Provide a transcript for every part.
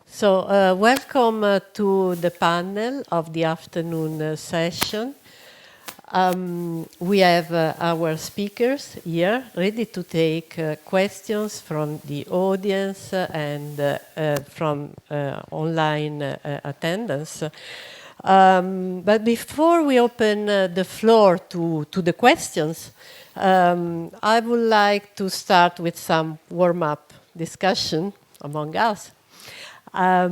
So, welcome to the panel of the afternoon session. We have our speakers here ready to take questions from the audience and from online attendance. But before we open the floor to the questions, I would like to start with some warm-up discussion among us. I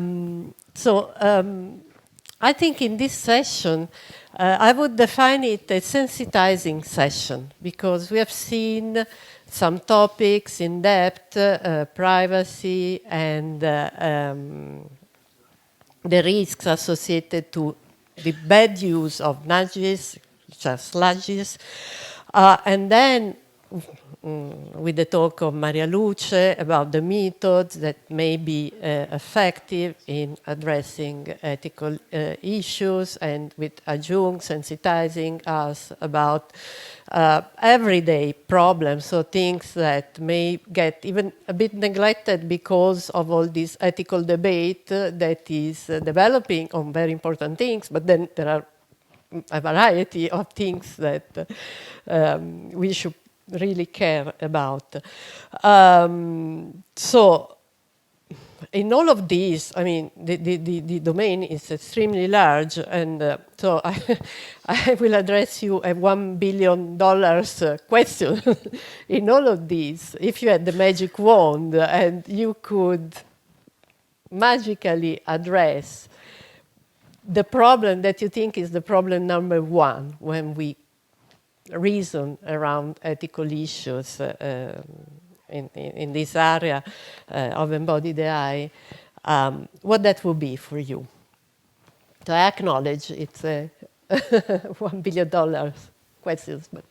think in this session, I would define it a sensitizing session because we have seen some topics in depth, privacy and the risks associated to the bad use of nudges, which are sludges, and then with the talk of Maria Luce about the methods that may be effective in addressing ethical issues, and with Ajung sensitizing us about everyday problems, so things that may get even a bit neglected because of all this ethical debate that is developing on very important things, but then there are a variety of things that we should really care about. So in all of these, I mean, the domain is extremely large, and so I will address you a $1 billion question. In all of these, if you had the magic wand and you could magically address the problem that you think is the problem number one when we reason around ethical issues in this area of embodied AI, what that would be for you. So I acknowledge it's a $1 billion questions, but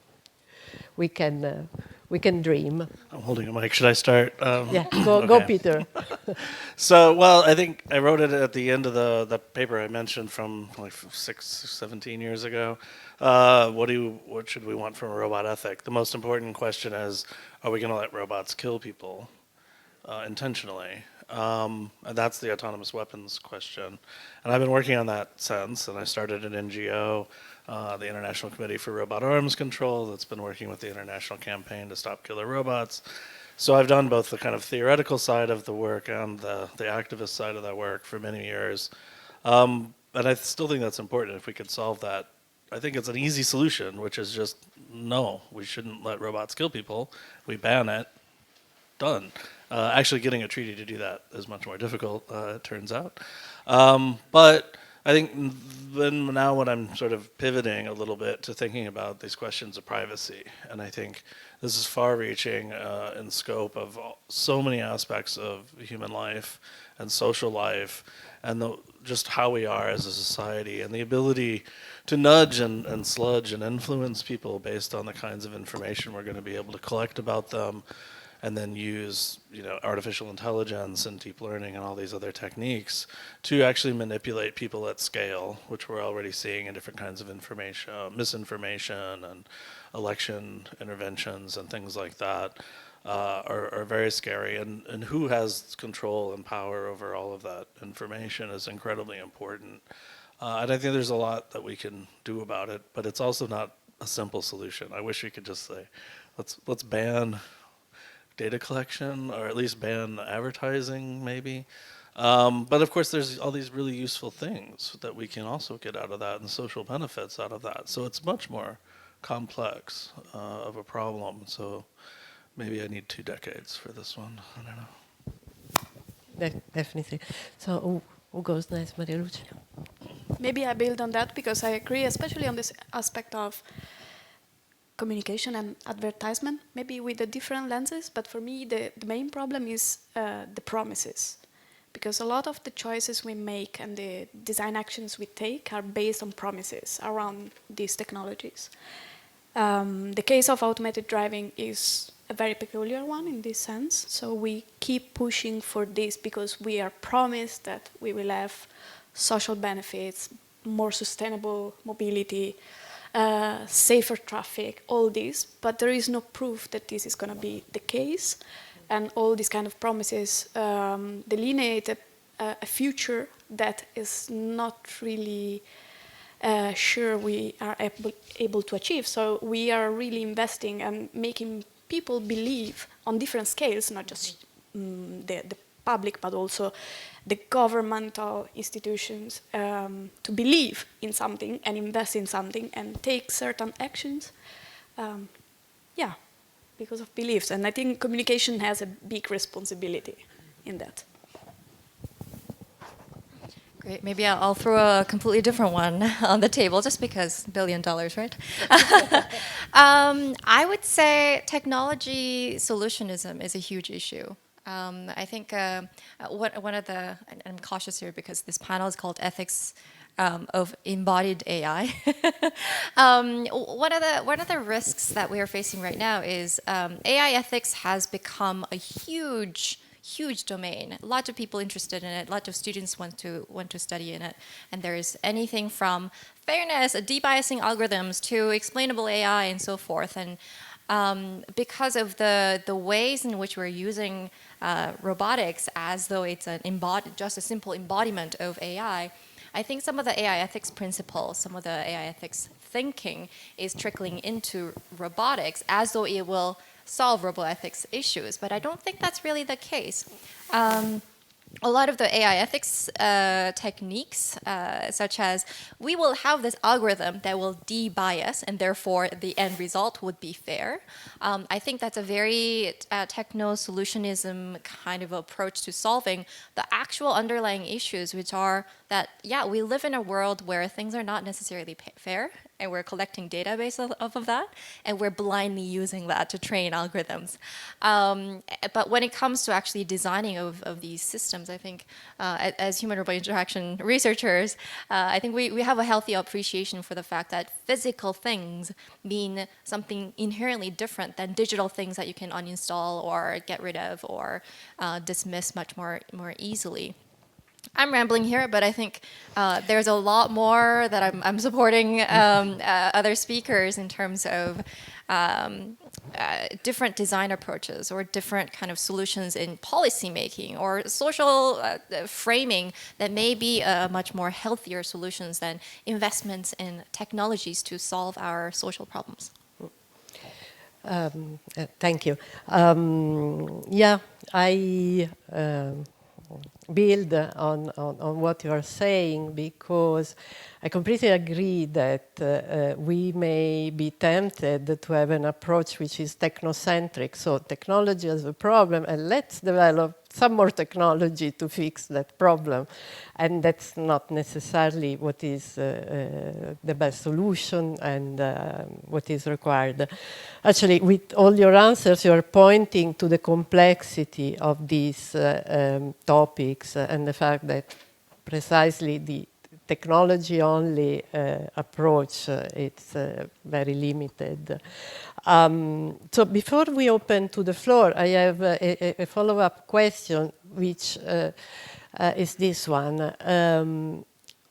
we can dream. I'm holding a mic. Should I start? Yeah, go, Peter. So, well, I think I wrote it at the end of the paper I mentioned from like 17 years ago. What should we want from a robot ethic? The most important question is, are we going to let robots kill people intentionally? And that's the autonomous weapons question. And I've been working on that since, and I started an NGO, the International Committee for Robot Arms Control, that's been working with the International Campaign to Stop Killer Robots. So I've done both the kind of theoretical side of the work and the activist side of that work for many years. And I still think that's important if we could solve that. I think it's an easy solution, which is just, no, we shouldn't let robots kill people. We ban it. Done. Actually getting a treaty to do that is much more difficult, it turns out. But I think now when I'm sort of pivoting a little bit to thinking about these questions of privacy, and I think this is far-reaching in scope of so many aspects of human life and social life, and just how we are as a society, and the ability to nudge and sludge and influence people based on the kinds of information we're going to be able to collect about them, and then use, artificial intelligence and deep learning and all these other techniques to actually manipulate people at scale, which we're already seeing in different kinds of information, misinformation and election interventions and things like that, are very scary. And who has control and power over all of that information is incredibly important. And I think there's a lot that we can do about it, but it's also not a simple solution. I wish we could just say, let's ban data collection, or at least ban advertising, maybe. But of course, there's all these really useful things that we can also get out of that, and social benefits out of that. So it's much more complex of a problem. So maybe I need 2 decades for this one. I don't know. Definitely. So who goes next, Maria Luce? Maybe I build on that because I agree, especially on this aspect of communication and advertisement, maybe with the different lenses, but for me the main problem is the promises. Because a lot of the choices we make and the design actions we take are based on promises around these technologies. The case of automated driving is a very peculiar one in this sense. So we keep pushing for this because we are promised that we will have social benefits, more sustainable mobility, safer traffic, all this, but there is no proof that this is going to be the case. And all these kind of promises delineate a a future that is not really sure we are able to achieve. So we are really investing and making people believe on different scales, not just the public, but also the governmental institutions, to believe in something and invest in something and take certain actions. Yeah, because of beliefs. And I think communication has a big responsibility in that. Great. Maybe I'll throw a completely different one on the table, just because $1 billion, right? I would say technology solutionism is a huge issue. I think one of the, and I'm cautious here because this panel is called Ethics of Embodied AI. One of the risks that we are facing right now is AI ethics has become a huge domain. Lots of people interested in it. Lots of students want to study in it. And there is anything from fairness, debiasing algorithms, to explainable AI, and so forth. And because of the ways in which we're using robotics as though it's just a simple embodiment of AI, I think some of the AI ethics principles, some of the AI ethics thinking is trickling into robotics as though it will solve roboethics issues, but I don't think that's really the case. A lot of the AI ethics techniques, such as we will have this algorithm that will de-bias and therefore the end result would be fair. I think that's a very techno-solutionism kind of approach to solving the actual underlying issues, which are that, yeah, we live in a world where things are not necessarily fair, and we're collecting data based off of that, and we're blindly using that to train algorithms. But when it comes to actually designing of these systems, I think as human-robot interaction researchers, I think we have a healthy appreciation for the fact that physical things mean something inherently different than digital things that you can uninstall or get rid of or dismiss much more easily. I'm rambling here, but I think there's a lot more that I'm supporting other speakers in terms of different design approaches or different kind of solutions in policy making or social framing that may be much more healthier solutions than investments in technologies to solve our social problems. Thank you. Yeah, I build on what you are saying, because I completely agree that we may be tempted to have an approach which is technocentric. So technology has a problem, and let's develop some more technology to fix that problem. And that's not necessarily what is the best solution and what is required. Actually, with all your answers, you are pointing to the complexity of these topics and the fact that precisely the technology-only approach it's very limited. So before we open to the floor, I have a follow-up question, which is this one.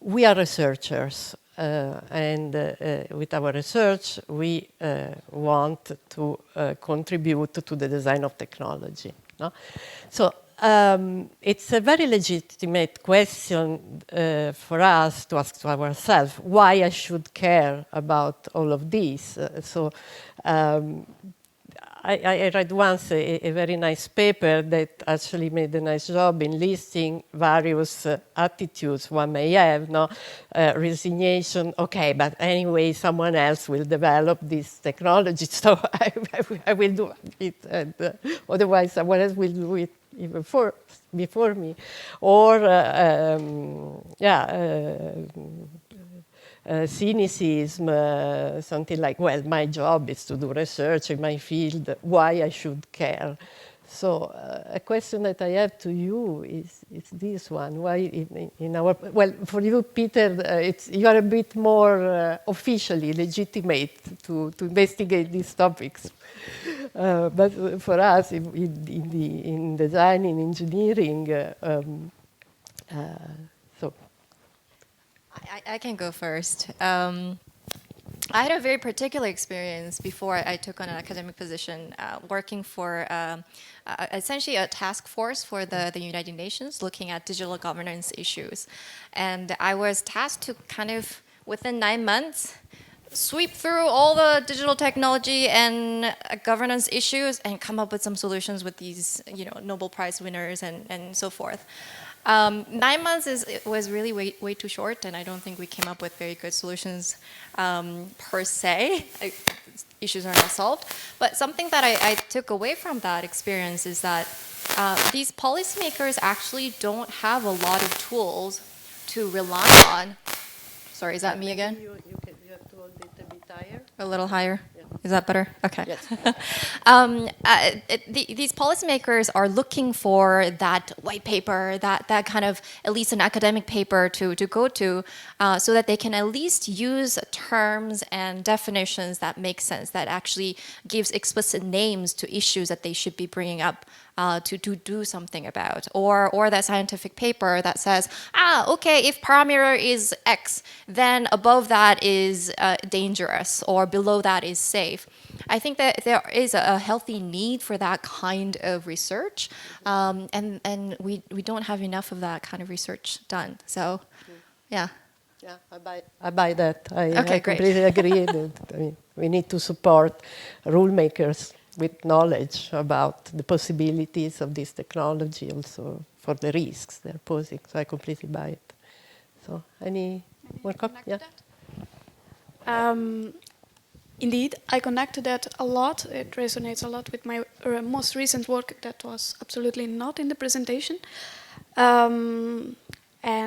We are researchers, and with our research, we want to contribute to the design of technology. No? So it's a very legitimate question for us to ask to ourselves why I should care about all of this. I read once a very nice paper that actually made a nice job in listing various attitudes one may have. No? Resignation, okay, but anyway, someone else will develop this technology, so I will do it, and otherwise someone else will do it even before me. Or, cynicism, something like, well, my job is to do research in my field, why I should care? So a question that I have to you is this one. Why in our, well, for you, Peter, you are a bit more officially legitimate to investigate these topics. But for us, in design, in engineering, I can go first. I had a very particular experience before I took on an academic position, working for essentially a task force for the United Nations looking at digital governance issues. And I was tasked to kind of, within 9 months, sweep through all the digital technology and governance issues and come up with some solutions with these, Nobel Prize winners and so forth. 9 months was really way too short, and I don't think we came up with very good solutions per se. Issues are not solved. But something that I took away from that experience is that these policymakers actually don't have a lot of tools to rely on. Sorry, is that me again? You have to hold it a bit higher. A little higher? Yeah. Is that better? Okay. Yes. These policymakers are looking for that white paper, that kind of, at least an academic paper to go to, so that they can at least use terms and definitions that make sense, that actually gives explicit names to issues that they should be bringing up to do something about, or that scientific paper that says, okay, if parameter is X, then above that is dangerous, or below that is safe. I think that there is a healthy need for that kind of research, and we don't have enough of that kind of research done. So, yeah. Yeah, I buy that. Okay, I great. completely agree. We need to support rule makers with knowledge about the possibilities of this technology, also for the risks they're posing. So I completely buy it. So any more comments? Yeah. Indeed, I connect to that a lot. It resonates a lot with my most recent work that was absolutely not in the presentation. And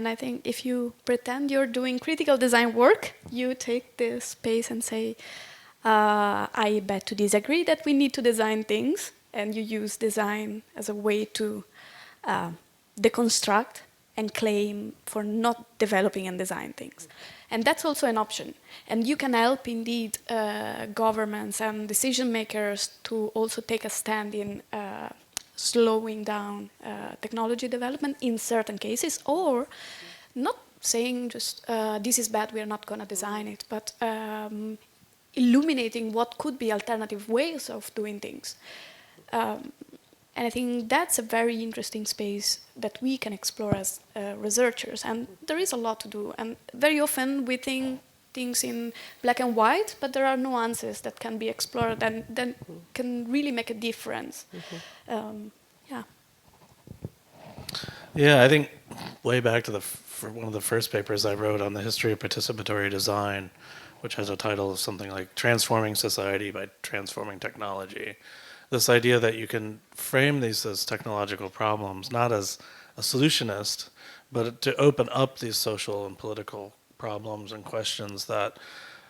I think if you pretend you're doing critical design work, you take this space and say, I bet to disagree that we need to design things, and you use design as a way to deconstruct and claim for not developing and design things. And that's also an option. And you can help, indeed, governments and decision makers to also take a stand in slowing down technology development in certain cases, or not saying just, this is bad, we are not going to design it, but illuminating what could be alternative ways of doing things. And I think that's a very interesting space that we can explore as researchers. And there is a lot to do. And very often we think things in black and white, but there are nuances that can be explored and then can really make a difference. Yeah. Yeah, I think way back to one of the first papers I wrote on the history of participatory design, which has a title of something like Transforming Society by Transforming Technology. This idea that you can frame these as technological problems, not as a solutionist, but to open up these social and political problems and questions that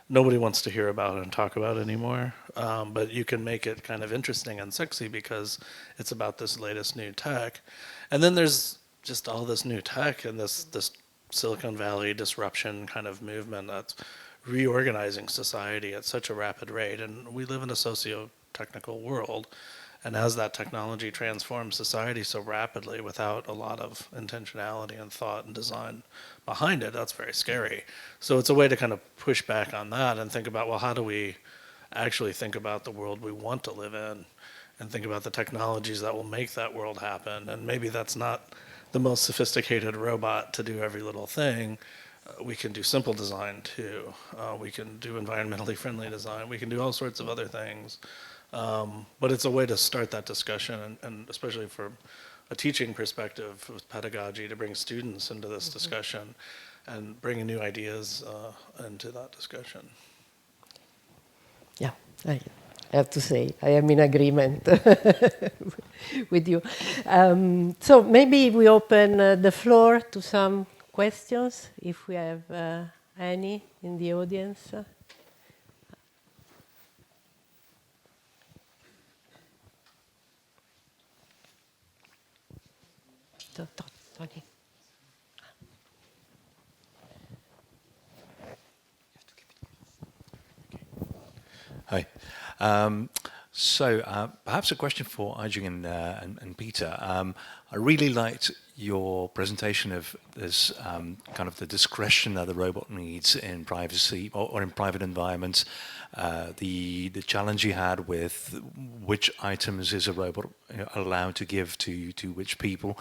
nobody wants to hear about and talk about anymore. But you can make it kind of interesting and sexy because it's about this latest new tech. And then there's just all this new tech and this Silicon Valley disruption kind of movement that's reorganizing society at such a rapid rate. And we live in a socio-technical world. And as that technology transforms society so rapidly without a lot of intentionality and thought and design behind it, that's very scary. So it's a way to kind of push back on that and think about, well, how do we actually think about the world we want to live in and think about the technologies that will make that world happen? And maybe that's not the most sophisticated robot to do every little thing. We can do simple design too. We can do environmentally friendly design. We can do all sorts of other things. But it's a way to start that discussion, and especially from a teaching perspective with pedagogy, to bring students into this discussion and bring new ideas into that discussion. Yeah, I have to say, I am in agreement with you. So maybe we open the floor to some questions, if we have any in the audience. Tony. Hi. So perhaps a question for Aijing and Peter. I really liked your presentation of this kind of the discretion that the robot needs in privacy or in private environments. The challenge you had with which items is a robot allowed to give to which people.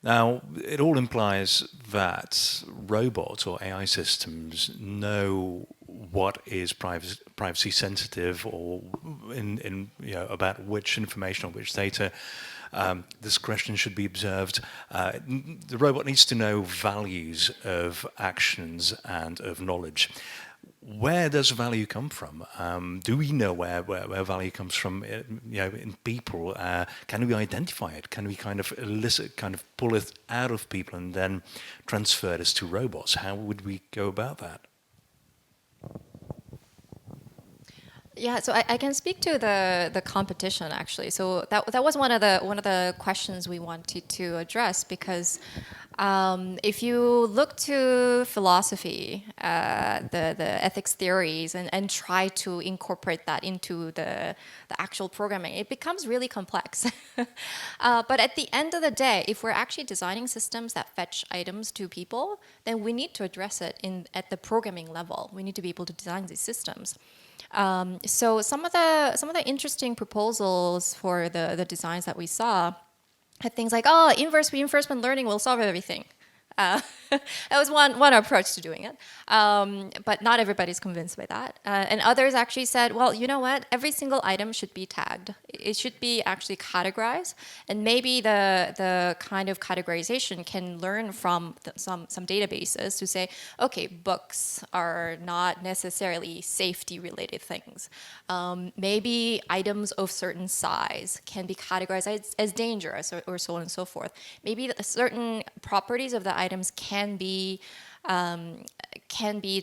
Now, it all implies that robots or AI systems know what is privacy sensitive or in about which information or which data discretion should be observed. The robot needs to know values of actions and of knowledge. Where does value come from? Do we know where value comes from? In people, can we identify it? Can we kind of elicit, kind of pull it out of people and then transfer this to robots? How would we go about that? Yeah, so I can speak to the competition actually. So that was one of the questions we wanted to address, because if you look to philosophy, the ethics theories, and try to incorporate that into the actual programming, it becomes really complex. But at the end of the day, if we're actually designing systems that fetch items to people, then we need to address it at the programming level. We need to be able to design these systems. So some of the interesting proposals for the designs that we saw had things like, oh, inverse reinforcement learning will solve everything. That was one approach to doing it. But not everybody's convinced by that. And others actually said, well, you know what? Every single item should be tagged. It should be actually categorized. And maybe the kind of categorization can learn from some databases to say, okay, books are not necessarily safety-related things. Maybe items of certain size can be categorized as dangerous, or so on and so forth. Maybe certain properties of the items can be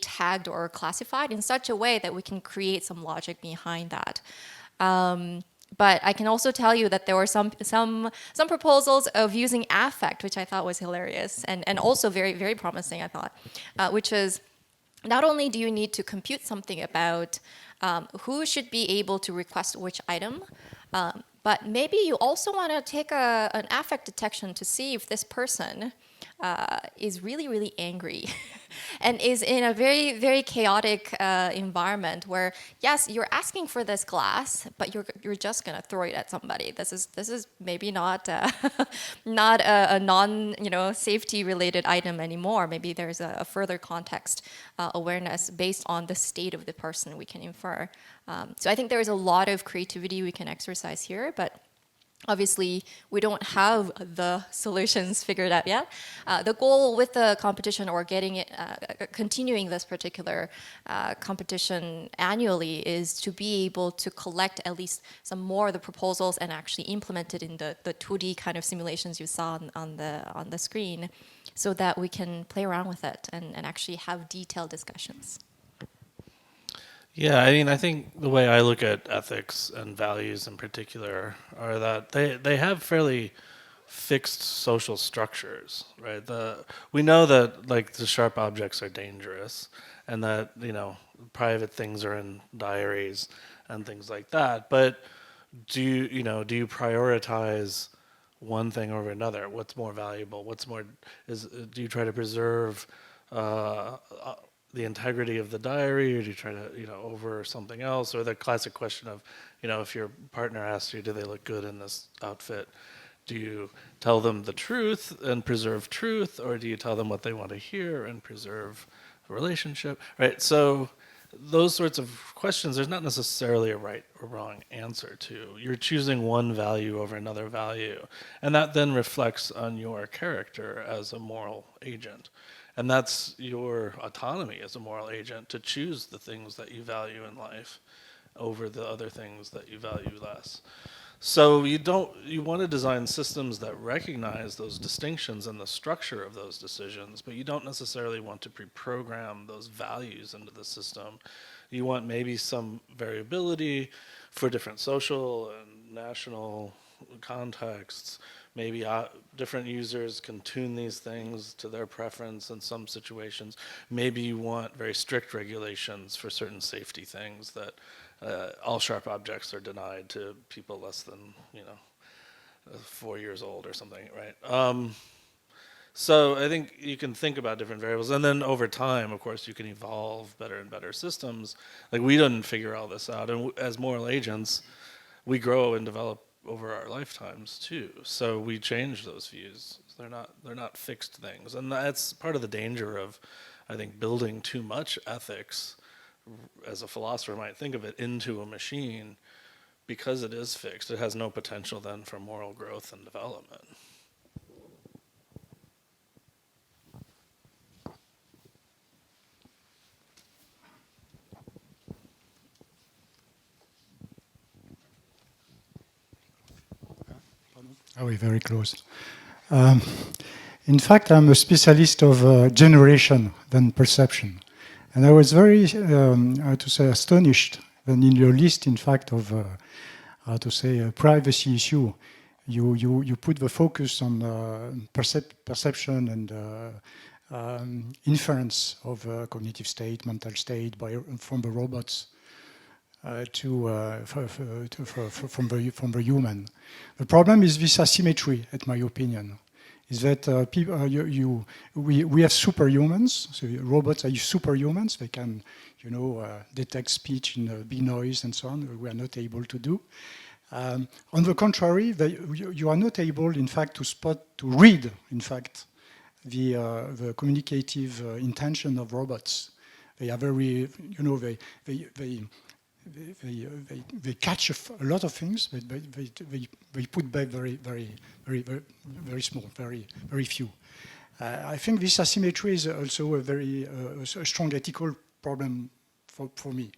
tagged or classified in such a way that we can create some logic behind that. But I can also tell you that there were some proposals of using affect, which I thought was hilarious and also very, very promising, I thought, which is not only do you need to compute something about who should be able to request which item, but maybe you also want to take an affect detection to see if this person is really, really angry and is in a very, very chaotic environment where, yes, you're asking for this glass, but you're just going to throw it at somebody. This is maybe not not a non-safety related item anymore. Maybe there's a further context awareness based on the state of the person we can infer. So I think there is a lot of creativity we can exercise here, but obviously, we don't have the solutions figured out yet. The goal with the competition, or getting it, continuing this particular competition annually, is to be able to collect at least some more of the proposals and actually implement it in the 2D kind of simulations you saw on the screen, so that we can play around with it and actually have detailed discussions. Yeah, I mean, I think the way I look at ethics and values in particular are that they have fairly fixed social structures, right? We know that like the sharp objects are dangerous, and that private things are in diaries and things like that. But do you prioritize one thing over another? What's more valuable? Do you try to preserve the integrity of the diary, or do you try to, over something else? Or the classic question of, if your partner asks you, do they look good in this outfit? Do you tell them the truth and preserve truth, or do you tell them what they want to hear and preserve a relationship, right? So those sorts of questions, there's not necessarily a right or wrong answer to. You're choosing one value over another value, and that then reflects on your character as a moral agent. And that's your autonomy as a moral agent, to choose the things that you value in life over the other things that you value less. So you want to design systems that recognize those distinctions and the structure of those decisions, but you don't necessarily want to pre-program those values into the system. You want maybe some variability for different social and national contexts. Maybe different users can tune these things to their preference in some situations. Maybe you want very strict regulations for certain safety things that all sharp objects are denied to people less than 4 years old or something, right? So I think you can think about different variables, and then over time, of course, you can evolve better and better systems. Like, we didn't figure all this out, and as moral agents, we grow and develop over our lifetimes too. So we change those views. They're not fixed things, and that's part of the danger of, I think, building too much ethics, as a philosopher might think of it, into a machine, because it is fixed. It has no potential then for moral growth and development. Are we very close? In fact, I'm a specialist of generation than perception. And I was very, how to say, astonished when in your list, in fact, of, how to say, a privacy issue, you put the focus on perception and inference of cognitive state, mental state from the robots. From the human. The problem is this asymmetry, in my opinion, is that we have superhumans. So robots are superhumans. They can, detect speech in big noise and so on. We are not able to do. On the contrary, you are not able, in fact, to read, in fact, the communicative intention of robots. They are very, they catch a lot of things, but they put back very, very, very, very, very small, very, very few. I think this asymmetry is also a very a strong ethical problem for me.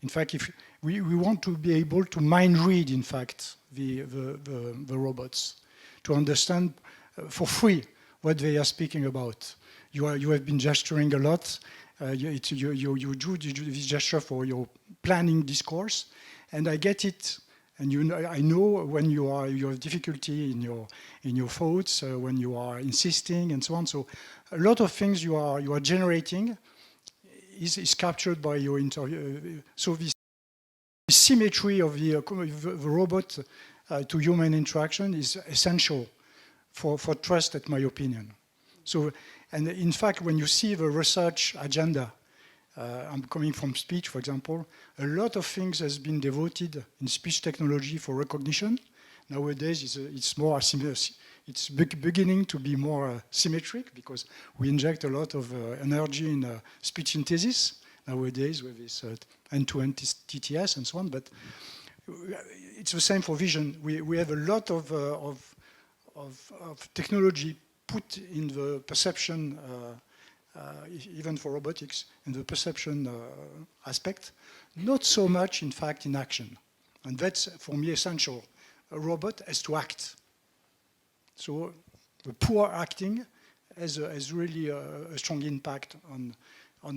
In fact, if we want to be able to mind read, in fact, the robots, to understand for free what they are speaking about. You have been gesturing a lot. You do this gesture for your planning discourse, and I get it. And I know when you have difficulty in your thoughts, when you are insisting, and so on. So a lot of things you are generating is captured by your interview. So this symmetry of the robot to human interaction is essential for trust, in my opinion. So, and in fact, when you see the research agenda, I'm coming from speech, for example, a lot of things has been devoted in speech technology for recognition. Nowadays, it's more asymmetric. It's beginning to be more symmetric because we inject a lot of energy in speech synthesis nowadays with this end-to-end TTS and so on. But it's the same for vision. We have a lot of technology put in the perception, even for robotics, in the perception aspect, not so much, in fact, in action. And that's, for me, essential. A robot has to act. So the poor acting has really a strong impact on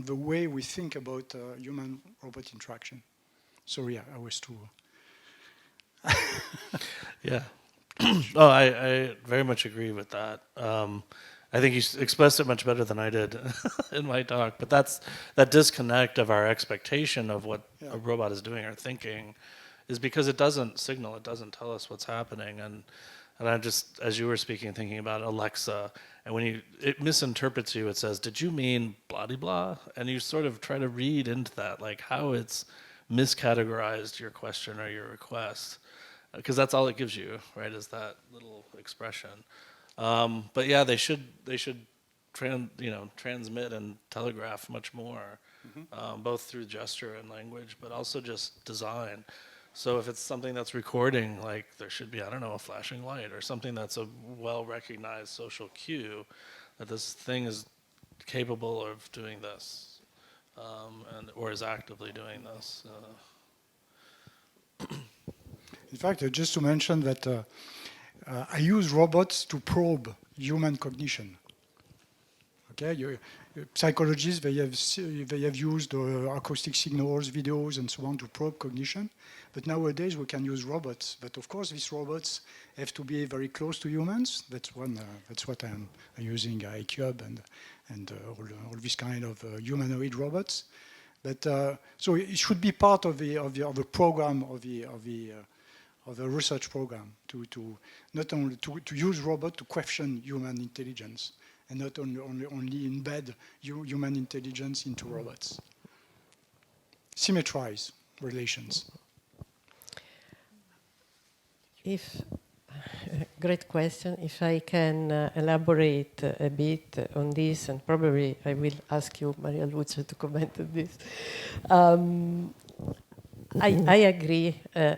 the way we think about human-robot interaction. Sorry, I was too... Yeah. Oh, I very much agree with that. I think you expressed it much better than I did in my talk. But that disconnect of our expectation of what a robot is doing or thinking is because it doesn't signal, it doesn't tell us what's happening. And I just, as you were speaking, thinking about Alexa, and when it misinterprets you, it says, "Did you mean blah de blah?" And you sort of try to read into that, like how it's miscategorized your question or your request. Because that's all it gives you, right? Is that little expression. But yeah, they should transmit and telegraph much more, both through gesture and language, but also just design. So if it's something that's recording, like there should be, I don't know, a flashing light or something that's a well-recognized social cue that this thing is capable of doing this, or is actively doing this. In fact, just to mention that I use robots to probe human cognition. Okay, psychologists, they have used acoustic signals, videos, and so on to probe cognition. But nowadays, we can use robots. But of course, these robots have to be very close to humans. That's what I'm using iCube and all these kind of humanoid robots. But so it should be part of the program of the research program to not only to use robot to question human intelligence and not only embed human intelligence into robots. Symmetrize relations. Great question. If I can elaborate a bit on this, and probably I will ask you, Maria Luce, to comment on this. I agree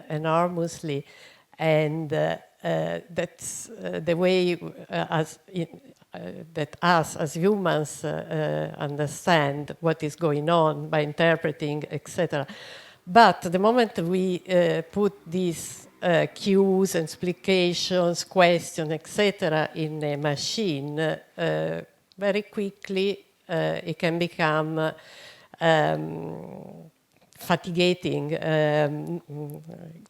enormously, and that's the way that us as humans understand what is going on by interpreting, etc. But the moment we put these cues, explications, questions, etc., in a machine, very quickly it can become fatiguing,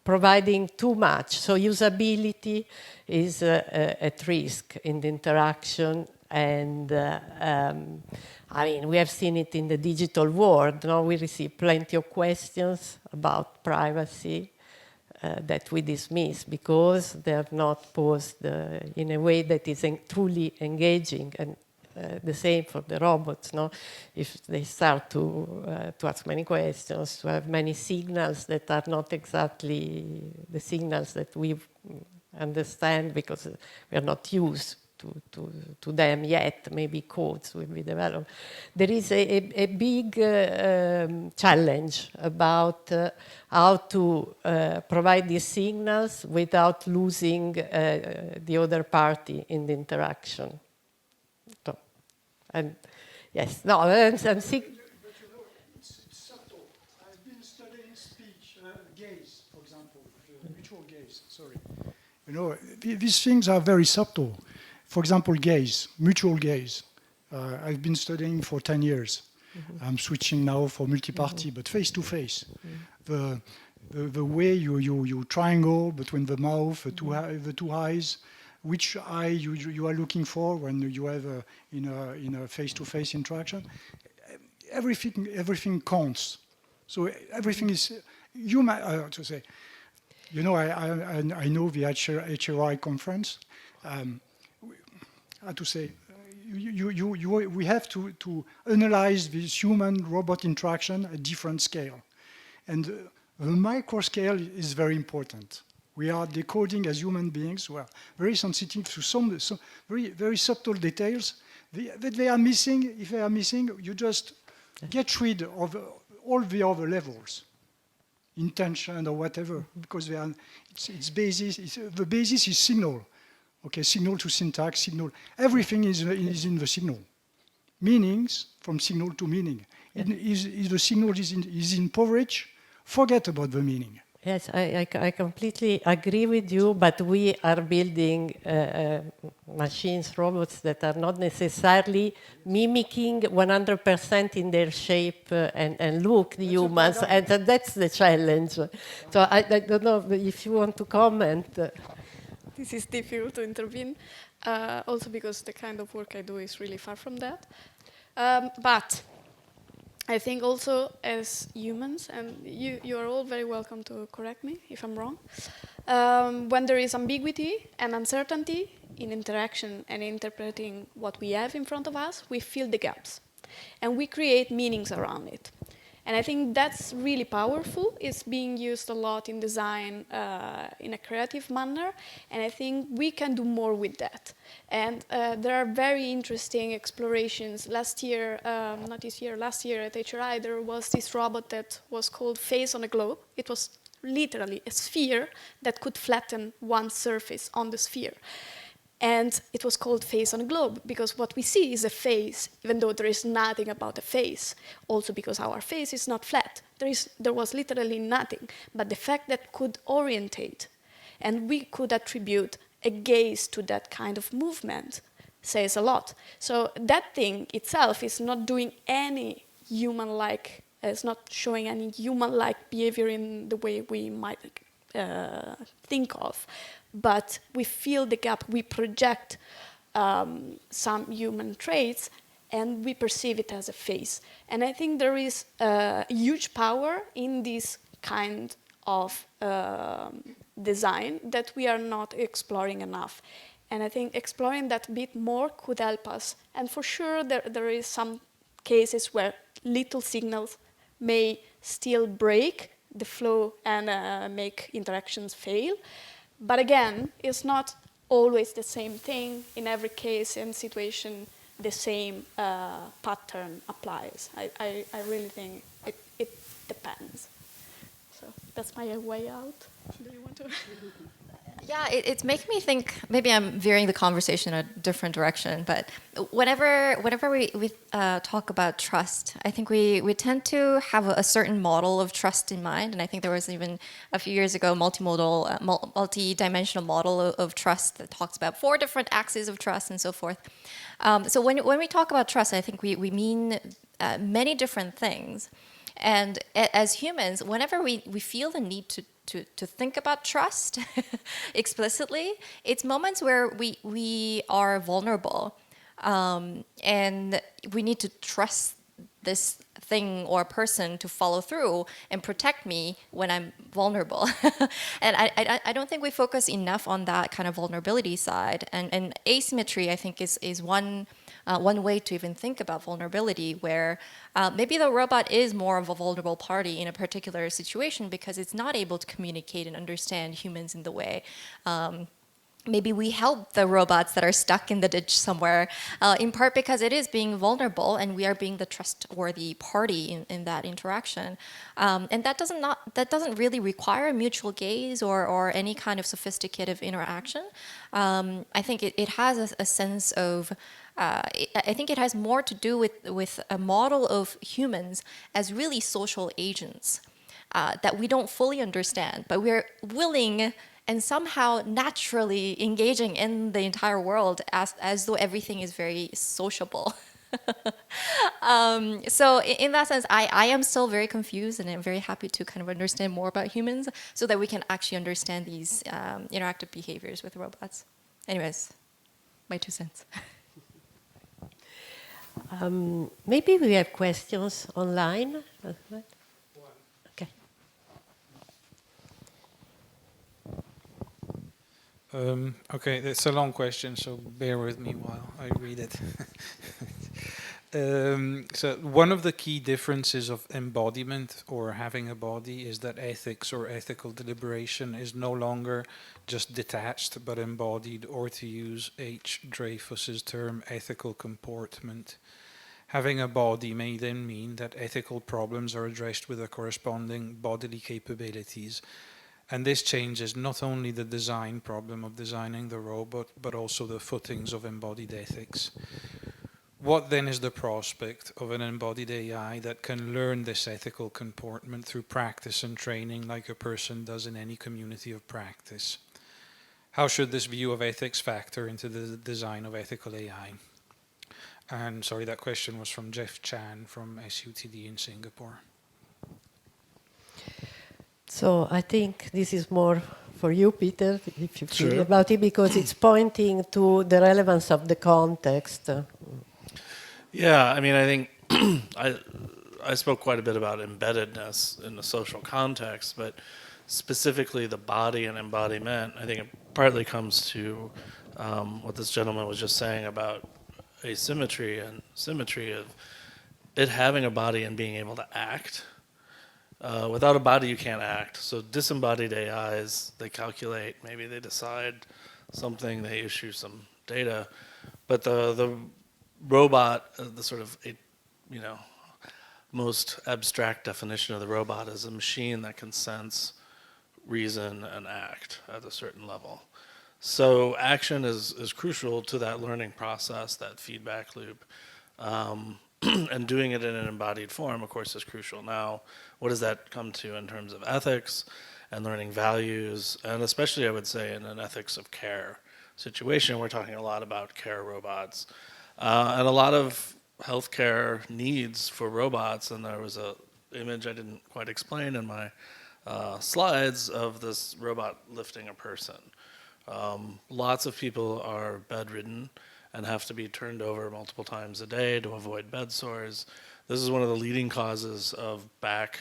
providing too much. So usability is at risk in the interaction. And I mean, we have seen it in the digital world. Now we receive plenty of questions about privacy that we dismiss because they are not posed in a way that is truly engaging. And the same for the robots, no? If they start to ask many questions, to have many signals that are not exactly the signals that we understand because we are not used to them yet, maybe codes will be developed. There is a big challenge about how to provide these signals without losing the other party in the interaction. And yes, no, I'm sick. But you know, it's subtle. I've been studying speech, gaze, for example, mutual gaze, sorry. You know, these things are very subtle. For example, gaze, mutual gaze. I've been studying for 10 years. Mm-hmm. I'm switching now for multi-party, but face-to-face. Mm-hmm. The way you triangle between the mouth, the two eyes, which eye you are looking for when you have in a face-to-face interaction. Everything counts. So everything is human. To say, you know, I know the HRI conference. How to say, we have to analyze this human-robot interaction at different scale, and the micro scale is very important. We are decoding as human beings who are very sensitive to some very, very subtle details that they are missing. If they are missing, you just get rid of all the other levels, intention or whatever, because they are, the basis is signal. Okay, signal to syntax, signal. Everything is in the signal. Meanings from signal to meaning. Yeah. If the signal is impoverished, forget about the meaning. Yes, I completely agree with you, but we are building machines, robots that are not necessarily mimicking 100% in their shape and look the humans, and that's the challenge. So I don't know if you want to comment. This is difficult to intervene, also because the kind of work I do is really far from that. But I think also as humans, and you are all very welcome to correct me if I'm wrong, when there is ambiguity and uncertainty in interaction and interpreting what we have in front of us, we fill the gaps and we create meanings around it. And I think that's really powerful. It's being used a lot in design in a creative manner, and I think we can do more with that. And there are very interesting explorations. Last year, not this year, last year at HRI, there was this robot that was called Face on a Globe. It was literally a sphere that could flatten one surface on the sphere. And it was called Face on a Globe because what we see is a face, even though there is nothing about a face. Also because our face is not flat. There was literally nothing. But the fact that could orientate and we could attribute a gaze to that kind of movement says a lot. So that thing itself is not doing any human-like, it's not showing any human-like behavior in the way we might think of. But we fill the gap, we project some human traits, and we perceive it as a face. And I think there is a huge power in this kind of design that we are not exploring enough. And I think exploring that bit more could help us. And for sure, there is some cases where little signals may still break the flow and make interactions fail. But again, it's not always the same thing. In every case and situation, the same pattern applies. I really think it depends. So that's my way out. Do you want to? Yeah, it's making me think, maybe I'm veering the conversation in a different direction, but whenever we talk about trust, I think we tend to have a certain model of trust in mind, and I think there was even a few years ago a multi-dimensional model of trust that talks about 4 different axes of trust and so forth. So when we talk about trust, I think we mean many different things. And as humans, whenever we feel the need to think about trust explicitly, it's moments where we are vulnerable, and we need to trust this thing or person to follow through and protect me when I'm vulnerable. And I don't think we focus enough on that kind of vulnerability side. And asymmetry, I think, is one way to even think about vulnerability, where maybe the robot is more of a vulnerable party in a particular situation because it's not able to communicate and understand humans in the way. Maybe we help the robots that are stuck in the ditch somewhere, in part because it is being vulnerable and we are being the trustworthy party in that interaction. And that doesn't really require mutual gaze or any kind of sophisticated interaction. I think it has a sense of, I think it has more to do with a model of humans as really social agents that we don't fully understand, but we're willing and somehow naturally engaging in the entire world as though everything is very sociable. So in that sense, I am still very confused, and I'm very happy to kind of understand more about humans so that we can actually understand these interactive behaviors with robots. Anyways, my 2 cents. Maybe we have questions online. Okay. Okay, it's a long question, so bear with me while I read it. So one of the key differences of embodiment or having a body is that ethics or ethical deliberation is no longer just detached but embodied, or to use H. Dreyfus's term, ethical comportment. Having a body may then mean that ethical problems are addressed with the corresponding bodily capabilities. And this changes not only the design problem of designing the robot, but also the footings of embodied ethics. What then is the prospect of an embodied AI that can learn this ethical comportment through practice and training like a person does in any community of practice? How should this view of ethics factor into the design of ethical AI? And sorry, that question was from Jeff Chan from SUTD in Singapore. So I think this is more for you, Peter, if you feel Sure. about it, because it's pointing to the relevance of the context. Yeah, I mean, I think I spoke quite a bit about embeddedness in the social context, but specifically the body and embodiment, I think it partly comes to what this gentleman was just saying about asymmetry and symmetry of it having a body and being able to act. Without a body, you can't act. So disembodied AIs, they calculate, maybe they decide something, they issue some data, but the robot, the sort of most abstract definition of the robot is a machine that can sense, reason, and act at a certain level. So action is crucial to that learning process, that feedback loop. And doing it in an embodied form, of course, is crucial. Now, what does that come to in terms of ethics and learning values, and especially, I would say, in an ethics of care situation? We're talking a lot about care robots. And a lot of healthcare needs for robots, and there was a image I didn't quite explain in my slides of this robot lifting a person. Lots of people are bedridden, and have to be turned over multiple times a day to avoid bed sores. This is one of the leading causes of back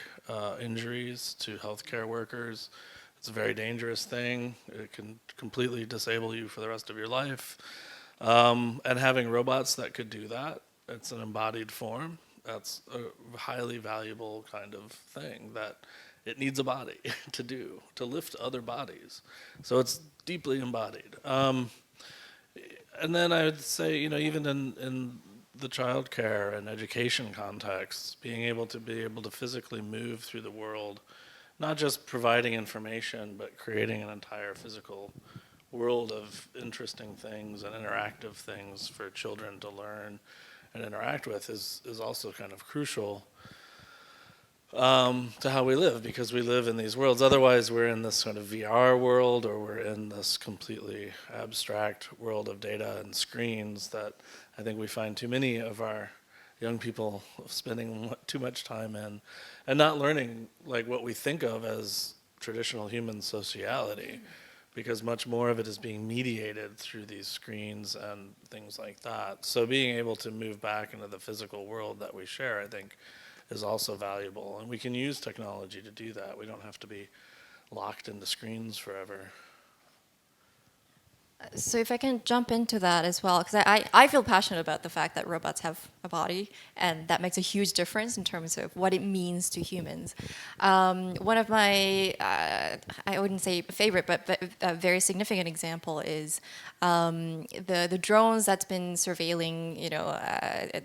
injuries to healthcare workers. It's a very dangerous thing. It can completely disable you for the rest of your life. And having robots that could do that, it's an embodied form. That's a highly valuable kind of thing that it needs a body to do, to lift other bodies. So it's deeply embodied. And then I would say, you know, even in the childcare and education contexts, being able to physically move through the world, not just providing information, but creating an entire physical world of interesting things and interactive things for children to learn and interact with is also kind of crucial to how we live, because we live in these worlds. Otherwise, we're in this sort of VR world, or we're in this completely abstract world of data and screens that I think we find too many of our young people spending too much time in, and not learning like what we think of as traditional human sociality, because much more of it is being mediated through these screens and things like that. So being able to move back into the physical world that we share, I think, is also valuable. And we can use technology to do that. We don't have to be locked into screens forever. So if I can jump into that as well, because I feel passionate about the fact that robots have a body, and that makes a huge difference in terms of what it means to humans. One of my, I wouldn't say favorite, but a very significant example is the drones that's been surveilling, you know,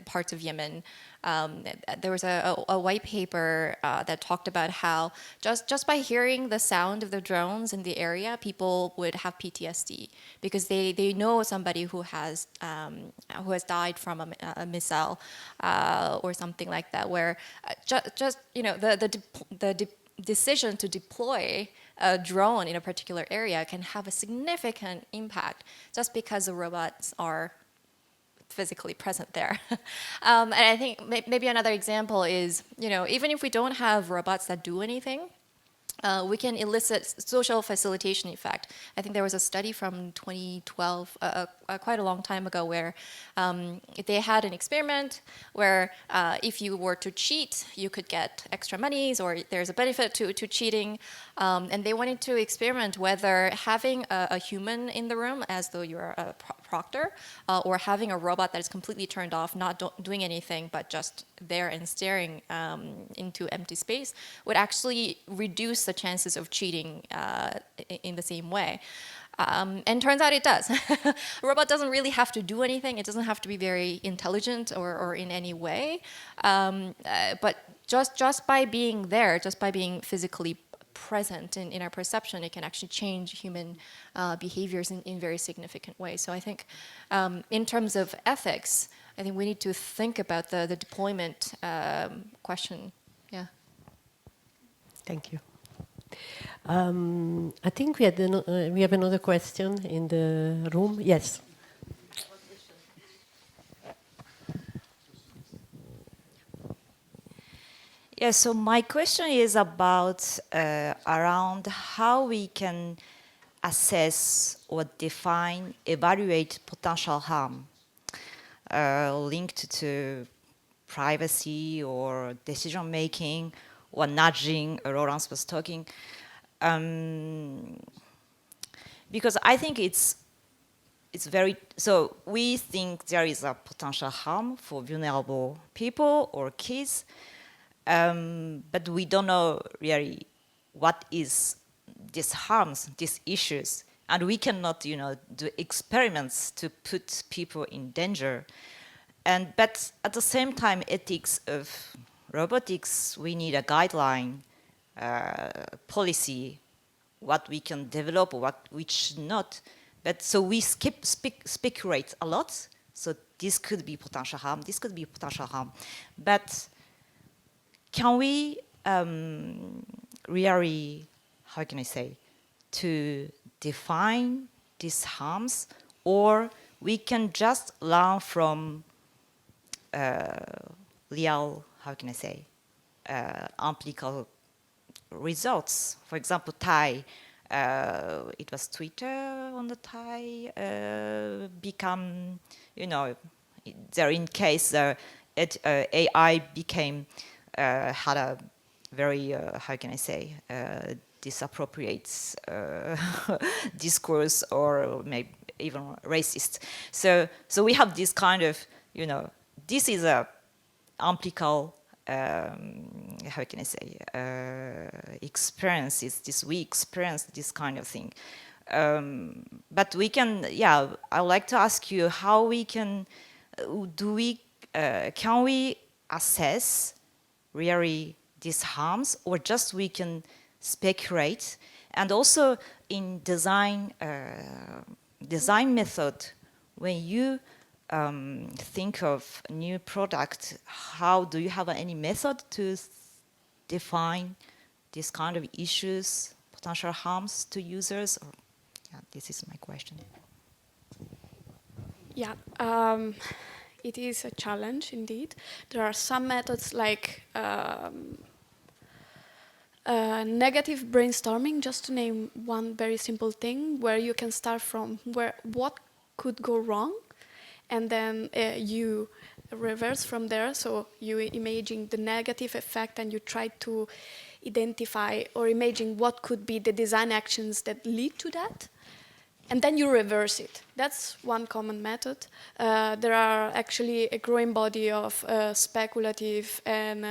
parts of Yemen. There was a white paper that talked about how just by hearing the sound of the drones in the area, people would have PTSD because they know somebody who has died from a missile or something like that. Where just you know the decision to deploy a drone in a particular area can have a significant impact just because the robots are physically present there. And I think maybe another example is, you know, even if we don't have robots that do anything, we can elicit social facilitation effect. I think there was a study from 2012, quite a long time ago, where they had an experiment where if you were to cheat, you could get extra monies, or there's a benefit to cheating. And they wanted to experiment whether having a human in the room, as though you're a proctor, or having a robot that is completely turned off, not doing anything, but just there and staring into empty space, would actually reduce the chances of cheating in the same way. And turns out it does. A robot doesn't really have to do anything. It doesn't have to be very intelligent or in any way. But just by being there, just by being physically present in our perception, it can actually change human behaviors in very significant ways. So I think in terms of ethics, I think we need to think about the deployment question. Yeah. Thank you. I think we have another question in the room. Yes. Yeah, so my question is about around how we can assess or define, evaluate potential harm linked to privacy or decision making or nudging. Laurence was talking. Because I think it's very, so we think there is a potential harm for vulnerable people or kids, but we don't know really what is these harms, these issues, and we cannot, you know, do experiments to put people in danger. But at the same time, ethics of robotics, we need a guideline, policy, what we can develop, what we should not. But so we speculate a lot. So this could be potential harm, this could be potential harm. But can we really, how can I say, to define these harms, or we can just learn from real, how can I say, empirical results. For example, Thai, it was Twitter on the tie become, you know, there in case AI became, had a very, how can I say, disappropriate discourse or maybe even racist. So we have this kind of, you know, this is a umbilical, how can I say, experiences. We experience this kind of thing. But we can, yeah, I would like to ask you how we can, can we assess really these harms, or just we can speculate? And also in design, design method, when you think of a new product, how do you have any method to define these kind of issues, potential harms to users? Or, yeah, this is my question. Yeah, it is a challenge indeed. There are some methods like negative brainstorming, just to name one very simple thing, where you can start from what could go wrong, and then you reverse from there. So you imagine the negative effect and you try to identify or imagine what could be the design actions that lead to that. And then you reverse it. That's one common method. There are actually a growing body of speculative and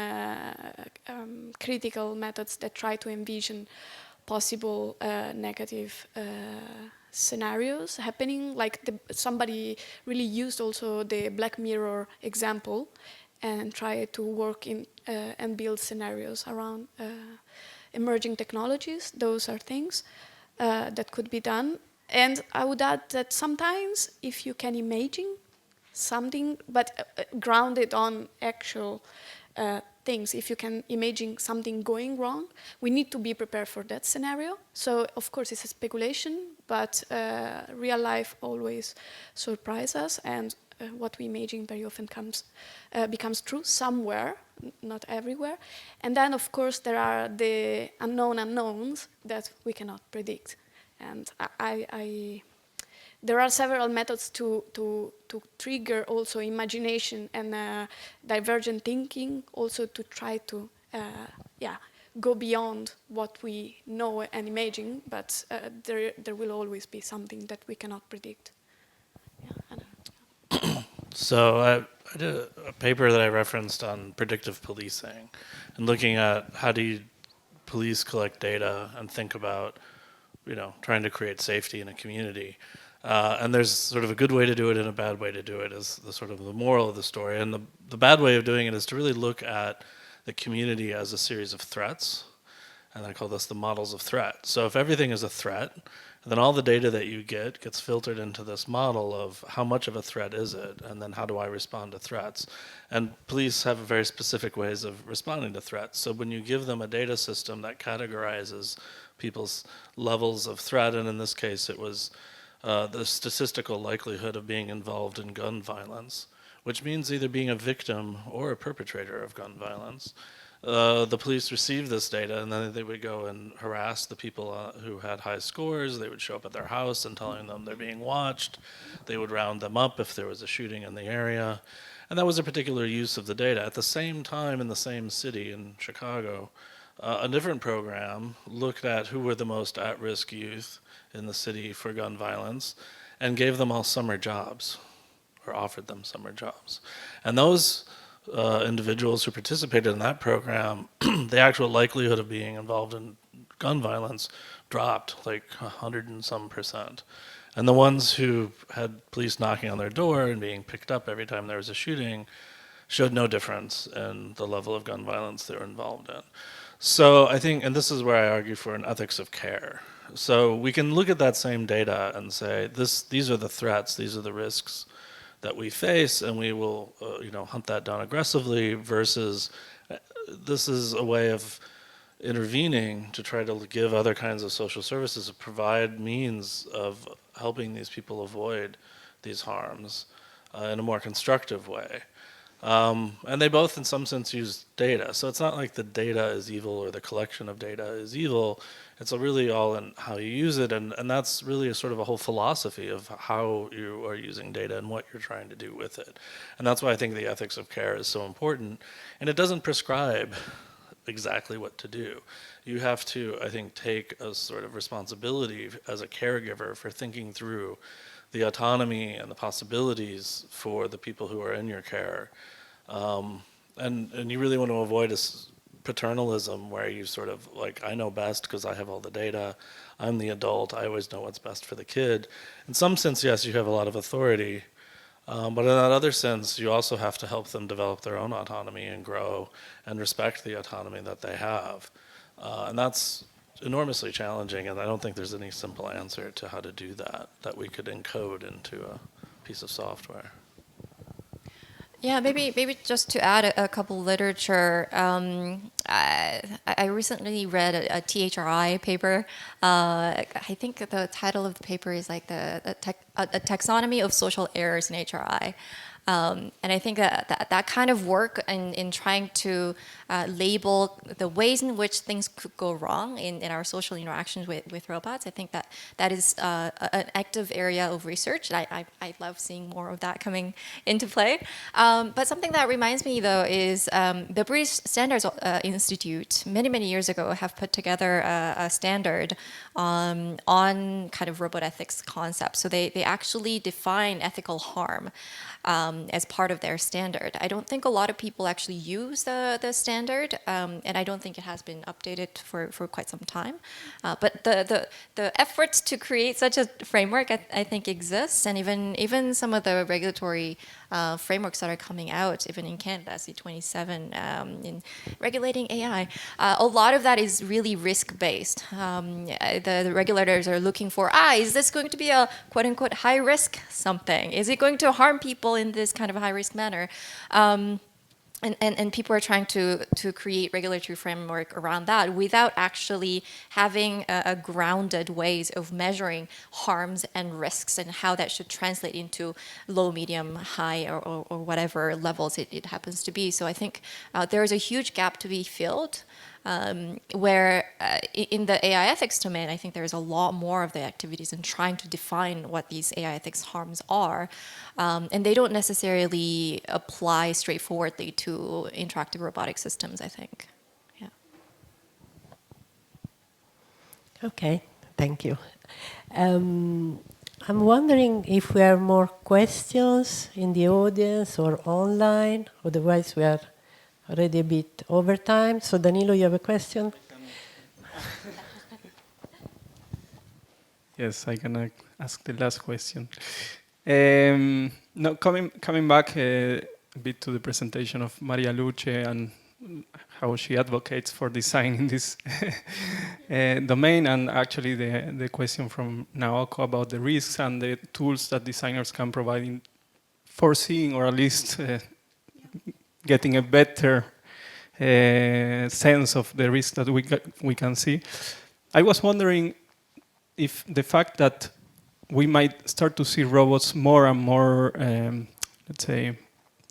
critical methods that try to envision possible negative scenarios happening. Like somebody really used also the Black Mirror example and tried to work in and build scenarios around emerging technologies. Those are things that could be done. And I would add that sometimes if you can imagine something, but grounded on actual things, if you can imagine something going wrong, we need to be prepared for that scenario. So of course it's a speculation, but real life always surprises us, and what we imagine very often becomes true somewhere, not everywhere. And then of course there are the unknown unknowns that we cannot predict. And there are several methods to trigger also imagination and divergent thinking, also to try to go beyond what we know and imagine, but there will always be something that we cannot predict. Yeah, So I did a paper that I referenced on predictive policing and looking at how do you police collect data and think about, you know, trying to create safety in a community. And there's sort of a good way to do it and a bad way to do it is the sort of the moral of the story. And the bad way of doing it is to really look at the community as a series of threats. And I call this the models of threat. So if everything is a threat, then all the data that you get gets filtered into this model of how much of a threat is it, and then how do I respond to threats. And police have very specific ways of responding to threats. So when you give them a data system that categorizes people's levels of threat, and in this case it was the statistical likelihood of being involved in gun violence, which means either being a victim or a perpetrator of gun violence. The police received this data, and then they would go and harass the people who had high scores. They would show up at their house and telling them they're being watched. They would round them up if there was a shooting in the area. And that was a particular use of the data. At the same time, in the same city, in Chicago, a different program looked at who were the most at-risk youth in the city for gun violence and gave them all summer jobs, or offered them summer jobs. And those individuals who participated in that program, the actual likelihood of being involved in gun violence dropped like 100 and some %. And the ones who had police knocking on their door and being picked up every time there was a shooting showed no difference in the level of gun violence they were involved in. So I think, and this is where I argue for an ethics of care. So we can look at that same data and say, these are the threats, these are the risks that we face, and we will hunt that down aggressively, versus this is a way of intervening to try to give other kinds of social services to provide means of helping these people avoid these harms in a more constructive way. And they both, in some sense, use data. So it's not like the data is evil or the collection of data is evil. It's really all in how you use it. And that's really a sort of a whole philosophy of how you are using data and what you're trying to do with it. And that's why I think the ethics of care is so important. And it doesn't prescribe exactly what to do. You have to, I think, take a sort of responsibility as a caregiver for thinking through the autonomy and the possibilities for the people who are in your care. And you really want to avoid paternalism where you sort of like, I know best because I have all the data. I'm the adult. I always know what's best for the kid. In some sense, yes, you have a lot of authority. But in that other sense, you also have to help them develop their own autonomy and grow and respect the autonomy that they have. And that's enormously challenging, and I don't think there's any simple answer to how to do that we could encode into a piece of software. Yeah, maybe just to add a couple literature. I recently read a THRI paper. I think the title of the paper is like a taxonomy of social errors in HRI. And I think that kind of work in trying to label the ways in which things could go wrong in our social interactions with robots, I think that is an active area of research. I love seeing more of that coming into play. But something that reminds me, though, is the British Standards Institute, many years ago, have put together a standard on kind of robot ethics concepts. So they actually define ethical harm as part of their standard. I don't think a lot of people actually use the standard, and I don't think it has been updated for quite some time. But the efforts to create such a framework, I think, exists, and even some of the regulatory frameworks that are coming out, even in Canada, C27, in regulating AI, a lot of that is really risk-based. The regulators are looking for, is this going to be a quote-unquote high-risk something? Is it going to harm people in this kind of high-risk manner? And people are trying to create regulatory framework around that without actually having a grounded ways of measuring harms and risks and how that should translate into low, medium, high, or whatever levels it happens to be. So I think there is a huge gap to be filled. Where in the AI ethics domain, I think there is a lot more of the activities in trying to define what these AI ethics harms are. And they don't necessarily apply straightforwardly to interactive robotic systems, I think. Yeah. Okay, thank you. I'm wondering if we have more questions in the audience or online. Otherwise, we are already a bit over time. So Danilo, you have a question? Yes, I can ask the last question. No, coming back a bit to the presentation of Maria Luce and how she advocates for design in this domain, and actually the question from Naoko about the risks and the tools that designers can provide in foreseeing or at least getting a better sense of the risk that we can see. I was wondering if the fact that we might start to see robots more and more, let's say,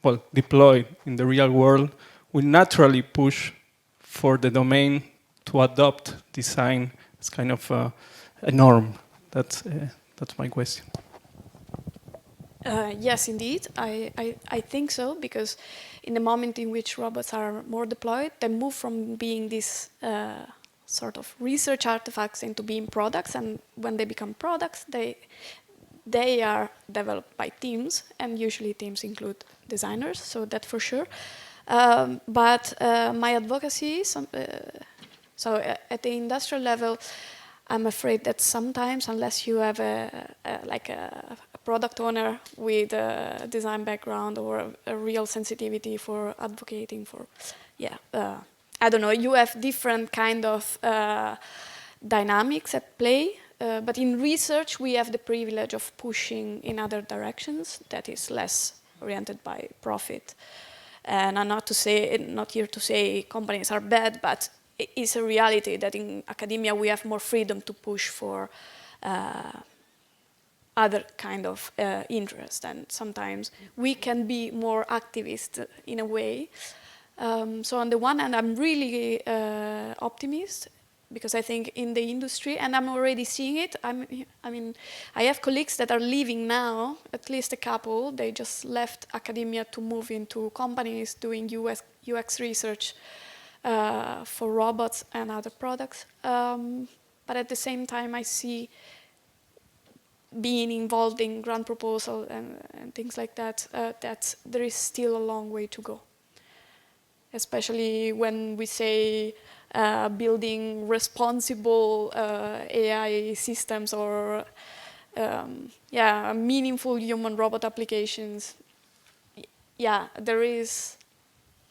well, deployed in the real world, will naturally push for the domain to adopt design as kind of a norm. That's my question. Yes, indeed. I think so, because in the moment in which robots are more deployed, they move from being these sort of research artifacts into being products, and when they become products, they are developed by teams, and usually teams include designers, so that for sure. But my advocacy, so at the industrial level, I'm afraid that sometimes, unless you have a product owner with a design background or a real sensitivity for advocating for, I don't know, you have different kind of dynamics at play. But in research, we have the privilege of pushing in other directions that is less oriented by profit. And I'm not here to say companies are bad, but it's a reality that in academia we have more freedom to push for other kind of interest, and sometimes we can be more activist in a way. So on the one hand, I'm really optimist, because I think in the industry, and I'm already seeing it, I mean, I have colleagues that are leaving now, at least a couple. They just left academia to move into companies doing UX research for robots and other products. But at the same time, I see being involved in grant proposal and things like that, that there is still a long way to go. Especially when we say building responsible AI systems or meaningful human-robot applications. Yeah, there is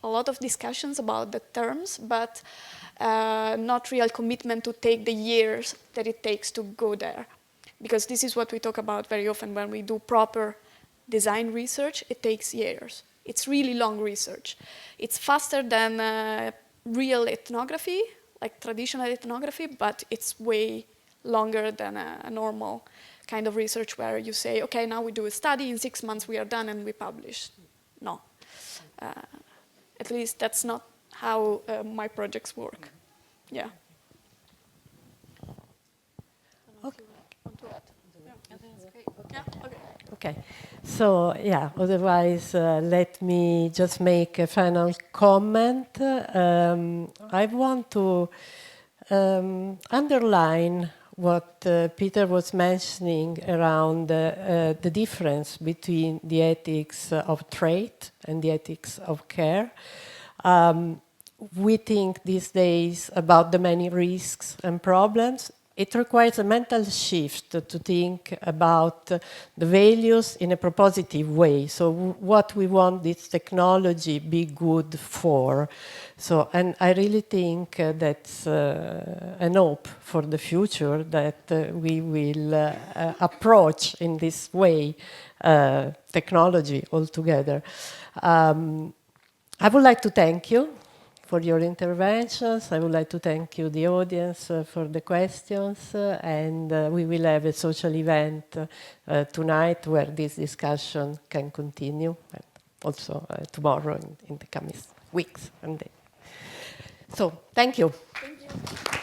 a lot of discussions about the terms, but not real commitment to take the years that it takes to go there. Because this is what we talk about very often when we do proper design research. It takes years. It's really long research. It's faster than real ethnography, like traditional ethnography, but it's way longer than a normal kind of research where you say, okay, now we do a study, in 6 months we are done and we publish. No. At least that's not how my projects work. Yeah. Okay. Yeah, okay. Okay, so yeah, otherwise let me just make a final comment. I want to underline what Peter was mentioning around the difference between the ethics of trade and the ethics of care. We think these days about the many risks and problems. It requires a mental shift to think about the values in a propositive way. So what we want this technology be good for. So, and I really think that's an hope for the future that we will approach in this way technology altogether. I would like to thank you for your interventions. I would like to thank you, the audience, for the questions. And we will have a social event tonight where this discussion can continue, and also tomorrow in the coming weeks and days. So, thank you. Thank you.